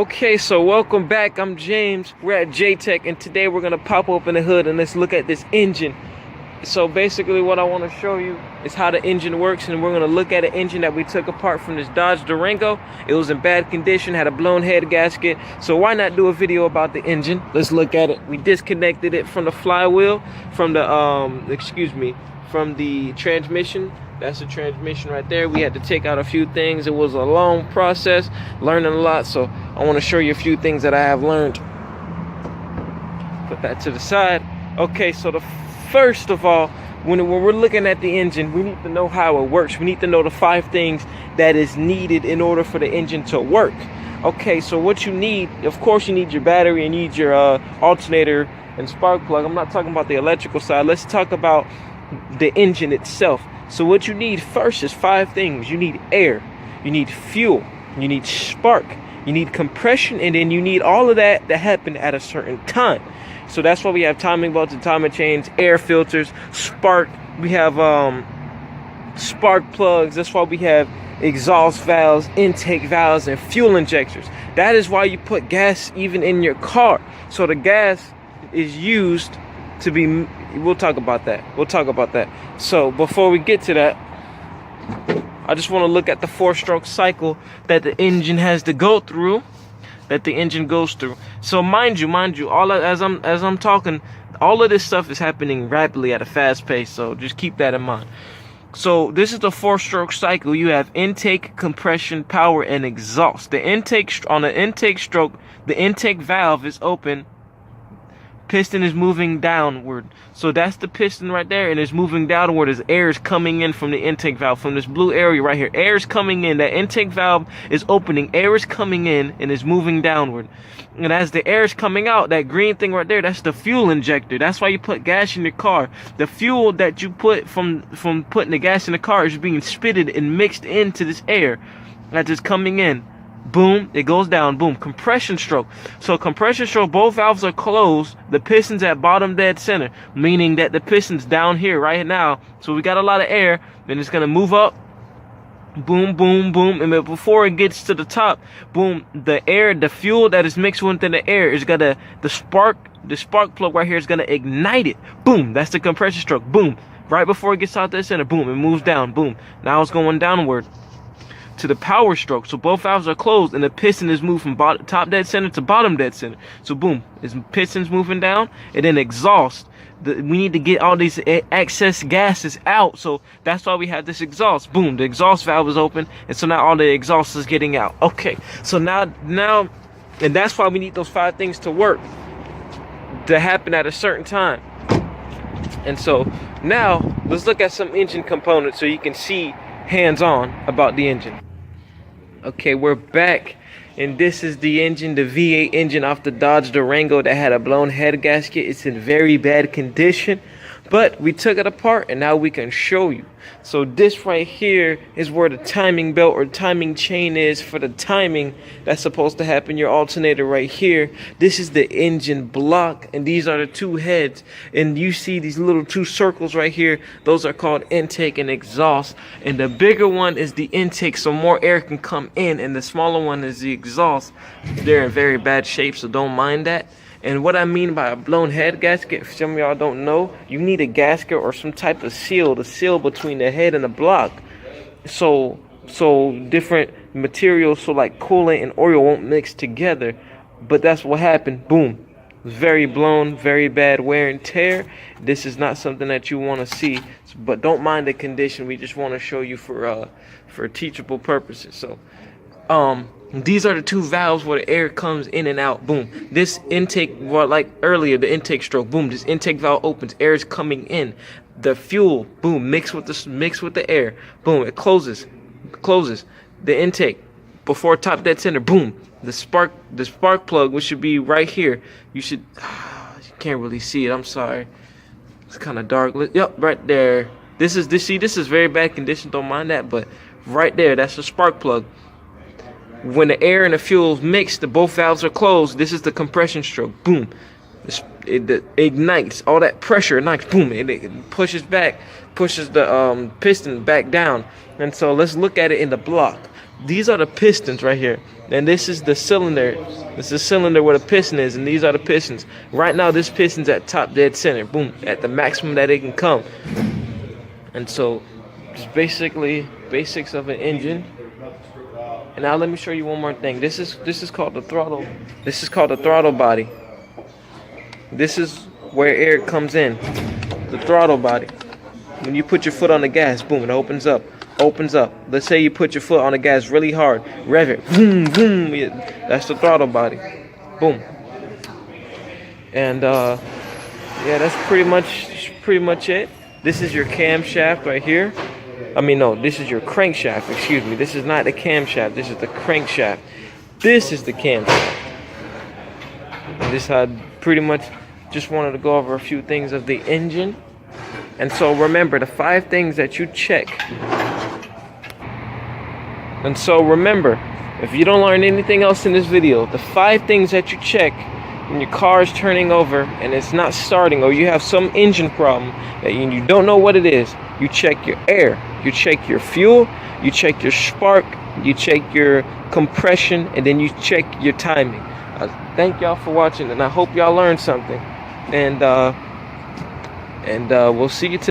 Okay, so welcome back. I'm James. We're at Jtech, and today we're gonna pop open the hood and let's look at this engine. So basically, what I want to show you is how the engine works, and we're gonna look at an engine that we took apart from this Dodge Durango. It was in bad condition, had a blown head gasket. So why not do a video about the engine? Let's look at it. We disconnected it from the flywheel, from the from the transmission. That's the transmission right there. We had to take out a few things. It was a long process, learning a lot. So I want to show you a few things that I have learned. Put that to the side. Okay, so first of all, when we're looking at the engine, we need to know how it works. We need to know the 5 things that is needed in order for the engine to work. Okay, so what you need, of course, you need your battery, you need your alternator and spark plug. I'm not talking about the electrical side. Let's talk about the engine itself. So what you need first is 5 things. You need air, you need fuel, you need spark, you need compression, and then you need all of that to happen at a certain time. So that's why we have timing belts and timing chains, air filters, spark. We have spark plugs. That's why we have exhaust valves, intake valves, and fuel injectors. That is why you put gas even in your car. So the gas is used to be, we'll talk about that. So before we get to that, I just want to look at the 4-stroke cycle that the engine has to go through, that the engine goes through. So mind you, as I'm talking, all of this stuff is happening rapidly at a fast pace, so just keep that in mind. So this is the 4-stroke cycle. You have intake, compression, power, and exhaust. The intake, on the intake stroke, the intake valve is open, piston is moving downward. So that's the piston right there, and it's moving downward as air is coming in from the intake valve, from this blue area right here. Air is coming in, that intake valve is opening, air is coming in and is moving downward. And as the air is coming out, that green thing right there, that's the fuel injector. That's why you put gas in your car. The fuel that you put from putting the gas in the car is being spitted and mixed into this air that is coming in. Boom, it goes down. Boom, compression stroke. So compression stroke, both valves are closed. The piston's at bottom dead center, meaning that the piston's down here right now. So we got a lot of air, then it's gonna move up. Boom, boom, boom, and before it gets to the top, boom, the air, the fuel that is mixed within the air is gonna, the spark plug right here is gonna ignite it. Boom, that's the compression stroke. Boom, right before it gets out the center, boom, it moves down. Boom, now it's going downward to the power stroke. So both valves are closed and the piston is moved from top dead center to bottom dead center. So boom, it's piston's moving down, and then exhaust. We need to get all these excess gases out, so that's why we have this exhaust. Boom, the exhaust valve is open, and so now all the exhaust is getting out. Okay, so now, and that's why we need those 5 things to work, to happen at a certain time. And so now let's look at some engine components so you can see hands-on about the engine. Okay, we're back, and this is the engine, the V8 engine off the Dodge Durango that had a blown head gasket. It's in very bad condition, but we took it apart and now we can show you. So this right here is where the timing belt or timing chain is for the timing that's supposed to happen. Your alternator right here. This is the engine block, and these are the 2 heads, and you see these little 2 circles right here. Those are called intake and exhaust, and the bigger one is the intake, so more air can come in, and the smaller one is the exhaust. They're in very bad shape, so don't mind that. And what I mean by a blown head gasket, if some of y'all don't know, you need a gasket or some type of seal to seal between the head and the block. So different materials, so like coolant and oil won't mix together. But that's what happened. Boom. Very blown, very bad wear and tear. This is not something that you want to see, but don't mind the condition. We just want to show you for teachable purposes. So these are the 2 valves where the air comes in and out. Boom. This intake, well, like earlier, the intake stroke. Boom. This intake valve opens. Air is coming in. The fuel, boom, mixed with the air. Boom. It closes. The intake before top dead center. Boom. The spark plug, which should be right here. You can't really see it. I'm sorry. It's kind of dark. Yep, right there. This is very bad condition. Don't mind that, but right there, that's the spark plug. When the air and the fuel mix, both valves are closed. This is the compression stroke. Boom. It ignites. All that pressure ignites. Boom. It pushes the piston back down. And so let's look at it in the block. these are the pistons right here, and this is the cylinder. This is the cylinder where the piston is, and these are the pistons. Right now, this piston's at top dead center. Boom, at the maximum that it can come. And so, just basically basics of an engine. And now let me show you one more thing. This is called the throttle. This is called the throttle body. This is where air comes in. The throttle body. When you put your foot on the gas, boom, it opens up. Opens up. Let's say you put your foot on the gas really hard, rev it, boom, boom. That's the throttle body. Boom. And yeah, that's pretty much it. This is your camshaft right here. I mean, no, this is your crankshaft. Excuse me. This is not the camshaft. This is the crankshaft. This is the camshaft. And this I pretty much just wanted to go over a few things of the engine. And so remember the 5 things that you check. And so remember, if you don't learn anything else in this video, the 5 things that you check when your car is turning over and it's not starting, or you have some engine problem that you don't know what it is, you check your air, you check your fuel, you check your spark, you check your compression, and then you check your timing. Thank y'all for watching, and I hope y'all learned something. And we'll see you tomorrow.